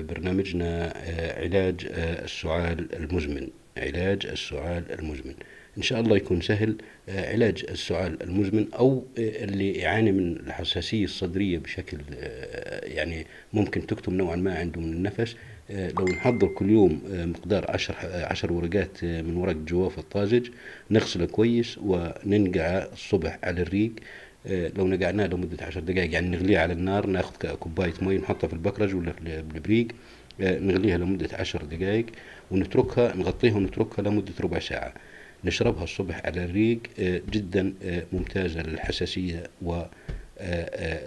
برنامجنا علاج السعال المزمن. علاج السعال المزمن إن شاء الله يكون سهل. علاج السعال المزمن أو اللي يعاني من الحساسية الصدرية بشكل يعني ممكن تكتم نوعا ما عنده من النفس. لو نحضر كل يوم مقدار 10 ورقات من ورق الجواف الطازج، نغسله كويس وننقعه الصبح على الريق. لو نقعناه لمدة 10 دقائق، يعني نغليه على النار، ناخذ كوباية مي نحطها في البكرج ولا في البريق، نغليها لمدة 10 دقائق ونتركها، نغطيها ونتركها لمدة ربع ساعة. نشربها الصبح على الريق. جدا ممتازة للحساسية و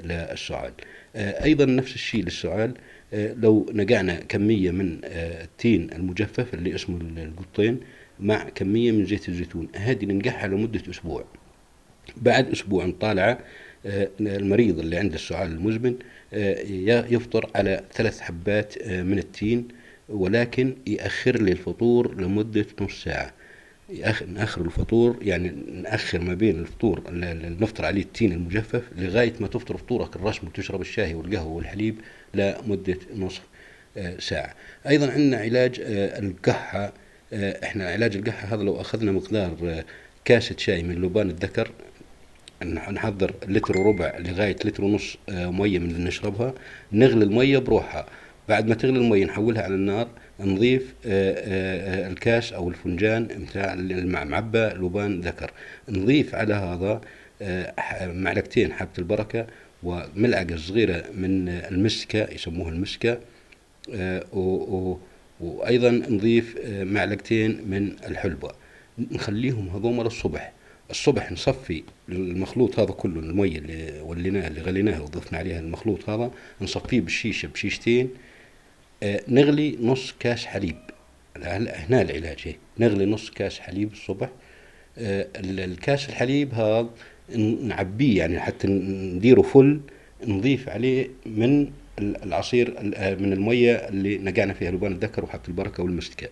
للسعال. أيضا نفس الشيء للسعال. لو نقعنا كمية من التين المجفف اللي اسمه القطين مع كمية من زيت الزيتون، هذه ننقعها لمدة أسبوع. بعد أسبوع نطالعه، المريض اللي عنده السعال المزمن يفطر على 3 حبات من التين، ولكن يأخر لي الفطور لمدة نص ساعة. نأخر الفطور، يعني نأخر ما بين الفطور اللي نفطر عليه التين المجفف لغاية ما تفطر فطورك الرسم وتشرب الشاي والقهوة والحليب لمدة نصف ساعة. أيضا عندنا علاج القحة. احنا علاج القحة هذا لو أخذنا مقدار كاسة شاي من لبان الذكر، نحضر لتر وربع لغاية لتر ونص مية من اللي نشربها، نغلي المية بروحها. بعد ما تغلي المية نحولها على النار، نضيف الكاس أو الفنجان متاع معبى لبان ذكر، نضيف على هذا معلقتين حبة البركة وملعقة صغيرة من المسكة، يسموها المسكة. وأيضا نضيف معلقتين من الحلبة. نخليهم هذوما للصبح. الصبح نصفي المخلوط هذا كله، المية اللي وليناها اللي غليناها وضفنا عليها المخلوط هذا، نصفيه بالشيشة بشيشتين. نغلي نص كاس حليب. هنا العلاج هيك، نغلي نص كاس حليب الصبح. الكاس الحليب هذا نعبيه، يعني حتى نديره فل، نضيف عليه من العصير من المية اللي نقعنا فيها لبان الذكر وحبة البركة والمستكة.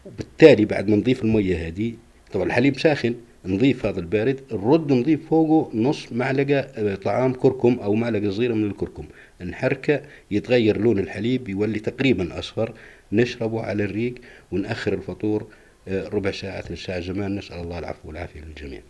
وبالتالي بعد ما نضيف المية هذه، طبعا الحليب ساخن، نضيف هذا البارد، نرد نضيف فوقه نص معلقة طعام كركم أو معلقة صغيرة من الكركم، نحركه يتغير لون الحليب يولي تقريبا أصفر، نشربه على الريق ونأخر الفطور ربع ساعة للساعة زمان. نسأل الله العفو والعافية للجميع.